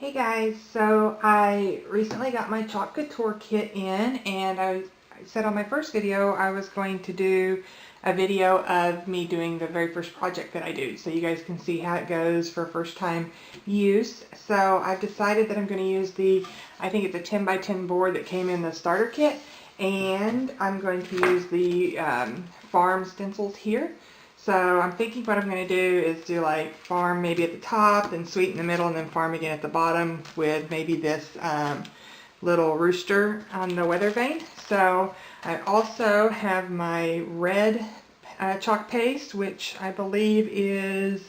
Hey guys, so I recently got my Chalk Couture kit in, and I said on my first video I was going to do a video of me doing the very first project that I do, so you guys can see how it goes for first time use. So I've decided that I'm going to use I think it's a 10 by 10 board that came in the starter kit, and I'm going to use the farm stencils here. So I'm thinking what I'm going to do is do like farm maybe at the top, then sweet in the middle, and then farm again at the bottom with maybe this little rooster on the weather vane. So I also have my red chalk paste, which I believe is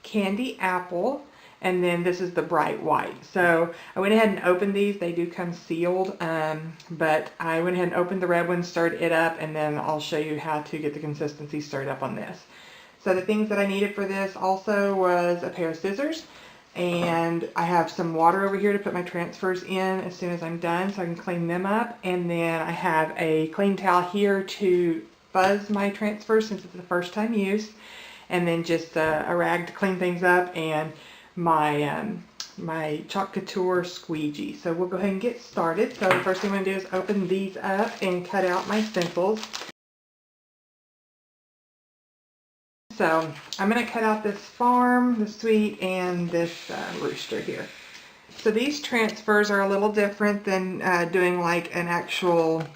candy apple. And then this is the bright white. So I went ahead and opened these. They do come sealed, but I went ahead and opened the red one, stirred it up, and then I'll show you how to get the consistency stirred up on this. So the things that I needed for this also was a pair of scissors, and I have some water over here to put my transfers in as soon as I'm done so I can clean them up. And then I have a clean towel here to fuzz my transfers since it's the first time use, and then just a rag to clean things up, and my Chalk Couture squeegee. So we'll go ahead and get started. So the first thing I'm going to do is open these up and cut out my stencils. So I'm going to cut out this farm, the sweet, and this rooster here. So these transfers are a little different than doing like an actual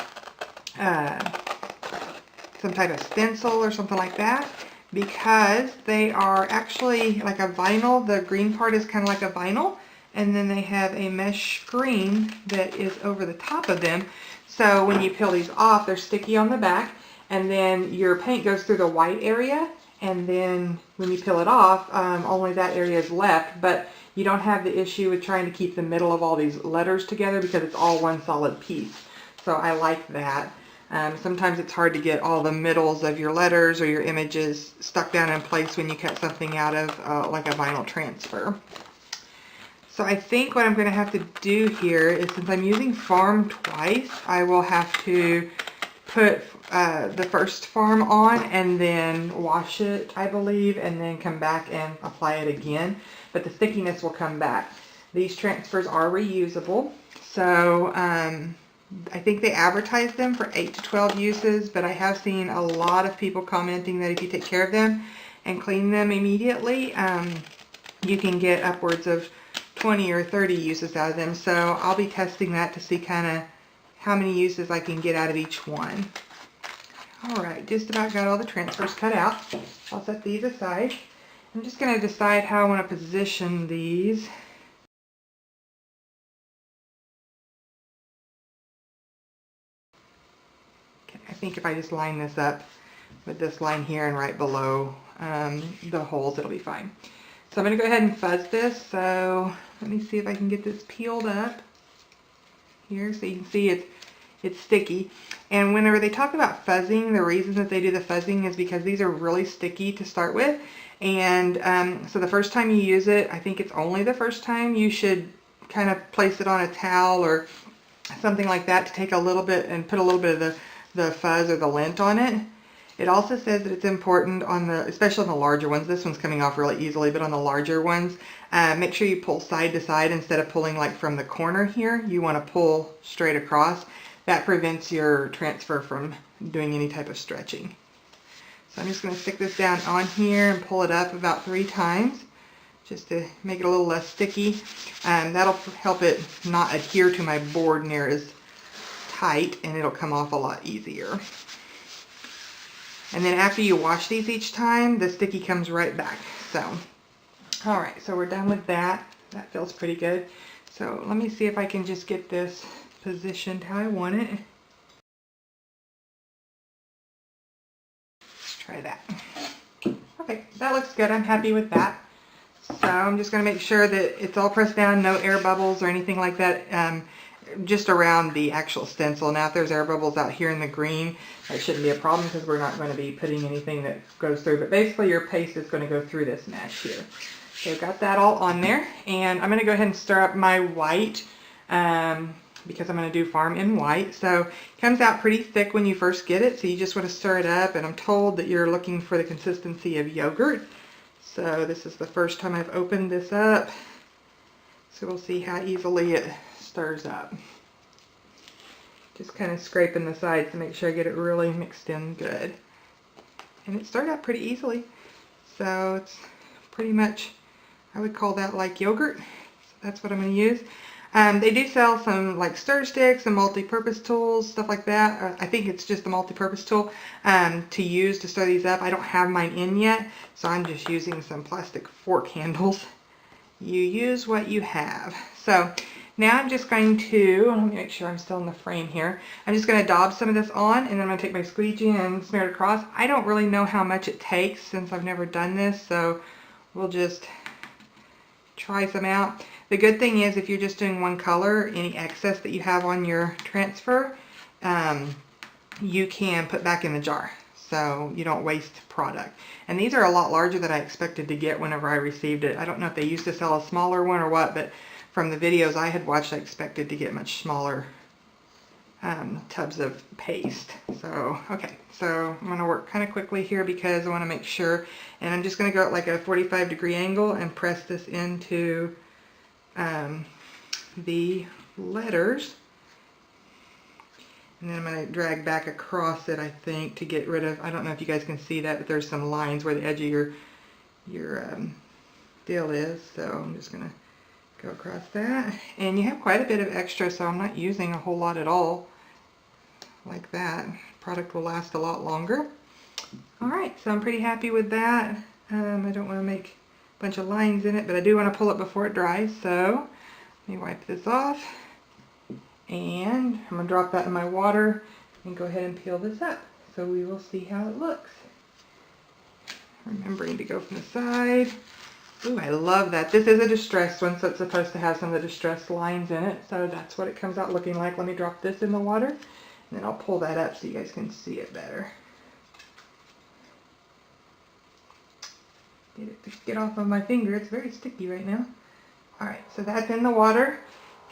some type of stencil or something like that, because they are actually like a vinyl. The green part is kind of like a vinyl, and then they have a mesh screen that is over the top of them. So when you peel these off, they're sticky on the back, and then your paint goes through the white area, and then when you peel it off, only that area is left, but you don't have the issue with trying to keep the middle of all these letters together because it's all one solid piece. So I like that. Sometimes it's hard to get all the middles of your letters or your images stuck down in place when you cut something out of like a vinyl transfer. So I think what I'm going to have to do here is, since I'm using farm twice, I will have to put the first farm on and then wash it, I believe, and then come back and apply it again. But the stickiness will come back. These transfers are reusable, so I think they advertise them for 8 to 12 uses, but I have seen a lot of people commenting that if you take care of them and clean them immediately, you can get upwards of 20 or 30 uses out of them. So I'll be testing that to see kind of how many uses I can get out of each one. Alright, just about got all the transfers cut out. I'll set these aside. I'm just going to decide how I want to position these. I think if I just line this up with this line here and right below the holes, it'll be fine. So I'm going to go ahead and fuzz this. So let me see if I can get this peeled up here so you can see it's sticky. And whenever they talk about fuzzing, the reason that they do the fuzzing is because these are really sticky to start with. And so the first time you use it, I think it's only the first time, you should kind of place it on a towel or something like that to take a little bit and put a little bit of the fuzz or the lint on it. It also says that it's important on especially on the larger ones. This one's coming off really easily, but on the larger ones, make sure you pull side to side instead of pulling like from the corner here. You want to pull straight across. That prevents your transfer from doing any type of stretching. So I'm just going to stick this down on here and pull it up about 3 times just to make it a little less sticky. That'll help it not adhere to my board near as tight, and it'll come off a lot easier. And then after you wash these each time, the sticky comes right back. So, alright, so we're done with that. That feels pretty good. So let me see if I can just get this positioned how I want it. Let's try that. Okay, that looks good. I'm happy with that. So I'm just going to make sure that it's all pressed down, no air bubbles or anything like that, just around the actual stencil. Now if there's air bubbles out here in the green, that shouldn't be a problem because we're not going to be putting anything that goes through. But basically your paste is going to go through this mesh here. So I've got that all on there, and I'm going to go ahead and stir up my white because I'm going to do farm in white. So it comes out pretty thick when you first get it, so you just want to stir it up, and I'm told that you're looking for the consistency of yogurt. So this is the first time I've opened this up. So we'll see how easily it stirs up. Just kind of scraping the sides to make sure I get it really mixed in good. And it stirred up pretty easily. So it's pretty much, I would call that like yogurt. So that's what I'm going to use. They do sell some like stir sticks and multi-purpose tools, stuff like that. I think it's just a multi-purpose tool to use to stir these up. I don't have mine in yet, so I'm just using some plastic fork handles. You use what you have. So now I'm just going to, let me make sure I'm still in the frame here. I'm just going to daub some of this on, and then I'm going to take my squeegee and smear it across. I don't really know how much it takes since I've never done this, so we'll just try some out. The good thing is if you're just doing one color, any excess that you have on your transfer, you can put back in the jar, so you don't waste product. And these are a lot larger than I expected to get whenever I received it. I don't know if they used to sell a smaller one or what, but from the videos I had watched, I expected to get much smaller tubs of paste. So, okay, so I'm going to work kind of quickly here because I want to make sure, and I'm just going to go at like a 45-degree angle and press this into the letters. And then I'm going to drag back across it, I think, to get rid of, I don't know if you guys can see that, but there's some lines where the edge of your deal is. So I'm just going to go across that. And you have quite a bit of extra, so I'm not using a whole lot at all like that. Product will last a lot longer. Alright, so I'm pretty happy with that. I don't want to make a bunch of lines in it, but I do want to pull it before it dries, so let me wipe this off. And I'm going to drop that in my water and go ahead and peel this up. So we will see how it looks. Remembering to go from the side. Ooh, I love that. This is a distressed one, so it's supposed to have some of the distressed lines in it. So that's what it comes out looking like. Let me drop this in the water, and then I'll pull that up so you guys can see it better. Get it to get off of my finger. It's very sticky right now. Alright, so that's in the water.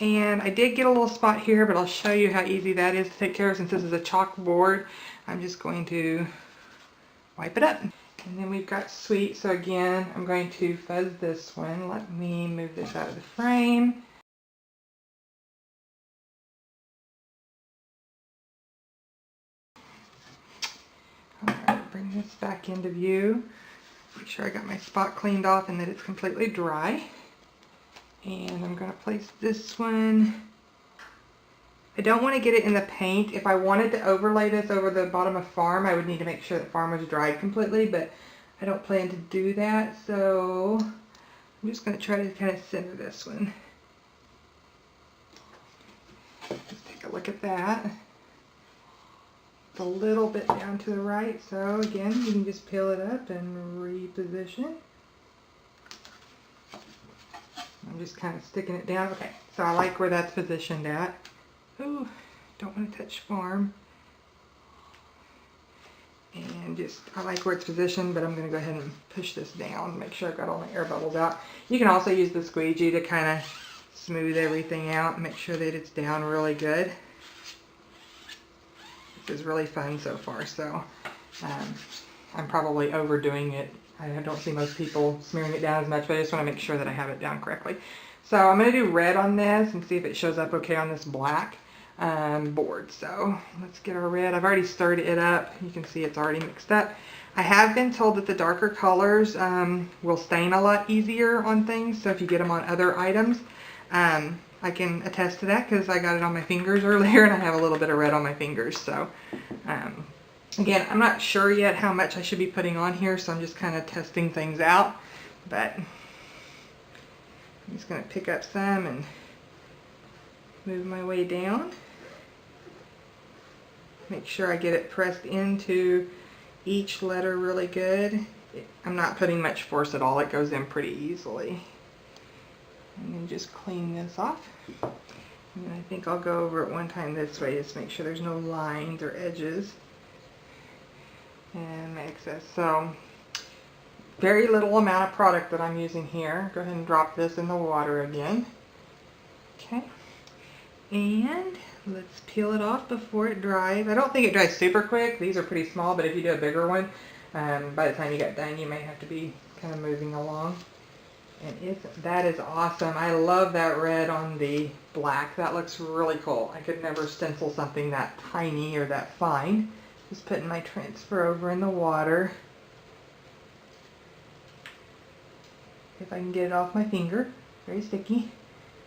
And I did get a little spot here, but I'll show you how easy that is to take care of. Since this is a chalkboard, I'm just going to wipe it up. And then we've got sweet, so again, I'm going to fuzz this one. Let me move this out of the frame. Alright, bring this back into view. Make sure I got my spot cleaned off and that it's completely dry. And I'm going to place this one. I don't want to get it in the paint. If I wanted to overlay this over the bottom of Farm, I would need to make sure that Farm was dried completely, but I don't plan to do that, so I'm just going to try to kind of center this one. Let's take a look at that. It's a little bit down to the right, so again, you can just peel it up and reposition. I'm just kind of sticking it down. Okay, so I like where that's positioned at. Ooh, don't want to touch Farm. And just, I like where it's positioned, but I'm going to go ahead and push this down, make sure I've got all my air bubbles out. You can also use the squeegee to kind of smooth everything out and make sure that it's down really good. This is really fun so far, so I'm probably overdoing it. I don't see most people smearing it down as much, but I just want to make sure that I have it down correctly. So I'm going to do red on this and see if it shows up okay on this black board. So let's get our red. I've already stirred it up. You can see it's already mixed up. I have been told that the darker colors will stain a lot easier on things, so if you get them on other items, I can attest to that because I got it on my fingers earlier and I have a little bit of red on my fingers. So again, I'm not sure yet how much I should be putting on here, so I'm just kind of testing things out. But I'm just going to pick up some and move my way down. Make sure I get it pressed into each letter really good. I'm not putting much force at all. It goes in pretty easily. And then just clean this off. And I think I'll go over it one time this way, just make sure there's no lines or edges and excess. So very little amount of product that I'm using here. Go ahead and drop this in the water again. Okay. And let's peel it off before it dries. I don't think it dries super quick. These are pretty small, but if you do a bigger one, by the time you get done, you may have to be kind of moving along. And that is awesome. I love that red on the black. That looks really cool. I could never stencil something that tiny or that fine. Just putting my transfer over in the water. If I can get it off my finger. Very sticky.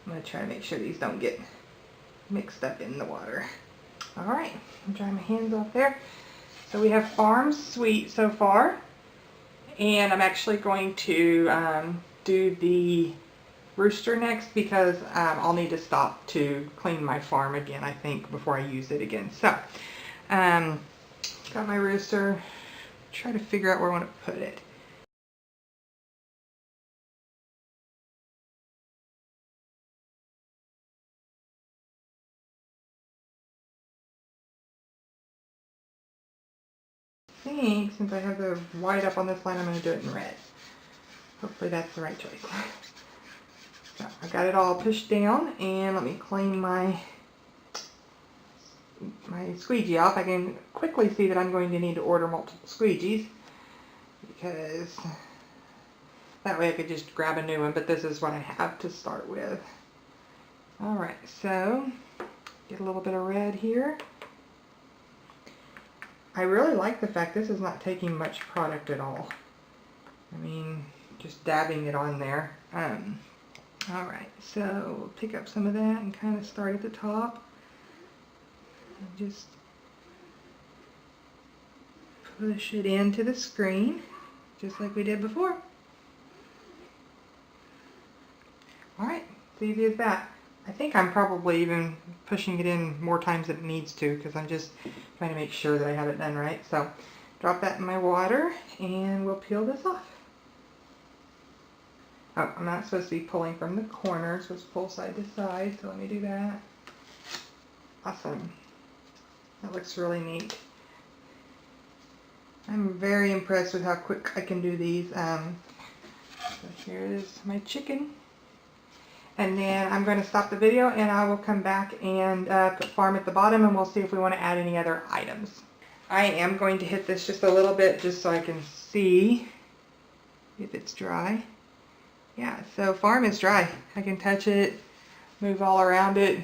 I'm going to try to make sure these don't get mixed up in the water. Alright, I'm dry my hands off there. So we have Farm Sweet so far. And I'm actually going to do the rooster next because I'll need to stop to clean my farm again, I think, before I use it again. So, got my rooster. Try to figure out where I want to put it. I think since I have the white up on this line, I'm going to do it in red. Hopefully that's the right choice. So I got it all pushed down, and let me clean my squeegee off. I can quickly see that I'm going to need to order multiple squeegees because that way I could just grab a new one, but this is what I have to start with. Alright, so get a little bit of red here. I really like the fact this is not taking much product at all. I mean, just dabbing it on there. Alright, so we'll pick up some of that and kind of start at the top. And just push it into the screen, just like we did before. Alright, it's easy as that. I think I'm probably even pushing it in more times than it needs to because I'm just trying to make sure that I have it done right. So drop that in my water and we'll peel this off. Oh, I'm not supposed to be pulling from the corner. It's supposed to pull side to side, so let me do that. Awesome. That looks really neat. I'm very impressed with how quick I can do these. So here's my chicken. And then I'm going to stop the video and I will come back and put farm at the bottom and we'll see if we want to add any other items. I am going to hit this just a little bit just so I can see if it's dry. Yeah, so farm is dry. I can touch it, move all around it.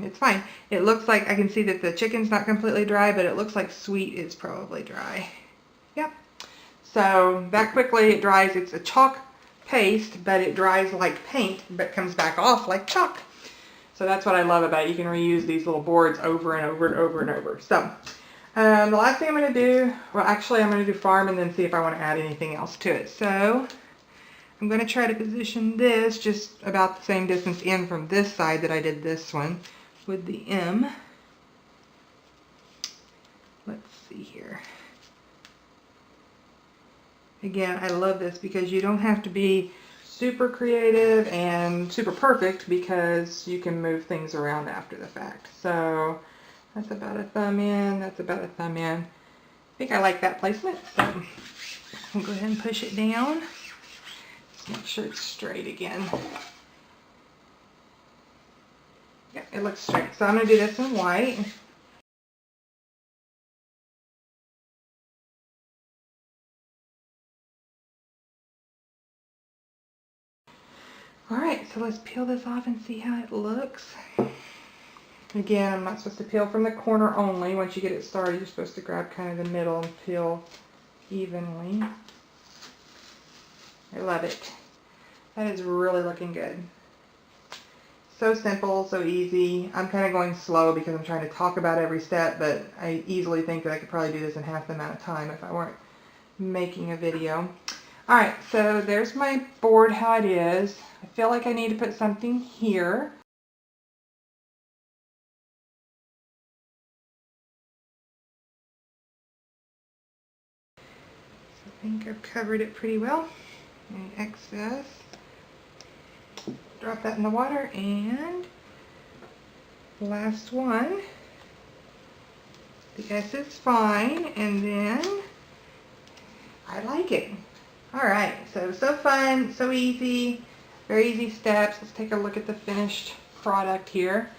It's fine. It looks like I can see that the chicken's not completely dry, but it looks like sweet is probably dry. Yep. So that quickly it dries. It's a chalk paste, but it dries like paint, but comes back off like chalk. So that's what I love about it. You can reuse these little boards over and over and over and over. So the last thing I'm going to do, well actually I'm going to do farm and then see if I want to add anything else to it. So I'm going to try to position this just about the same distance in from this side that I did this one with the M. Let's see here. Again, I love this because you don't have to be super creative and super perfect because you can move things around after the fact. So that's about a thumb in, that's about a thumb in. I think I like that placement, so I'll go ahead and push it down. Just make sure it's straight again. Yeah, it looks straight. So I'm going to do this in white. Alright, so let's peel this off and see how it looks. Again, I'm not supposed to peel from the corner only. Once you get it started, you're supposed to grab kind of the middle and peel evenly. I love it. That is really looking good. So simple, so easy. I'm kind of going slow because I'm trying to talk about every step, but I easily think that I could probably do this in half the amount of time if I weren't making a video. Alright, so there's my board how it is. I feel like I need to put something here. So I think I've covered it pretty well. Any excess. Drop that in the water, and last one. The S is fine, and then I like it. Alright, so fun, so easy, very easy steps. Let's take a look at the finished product here.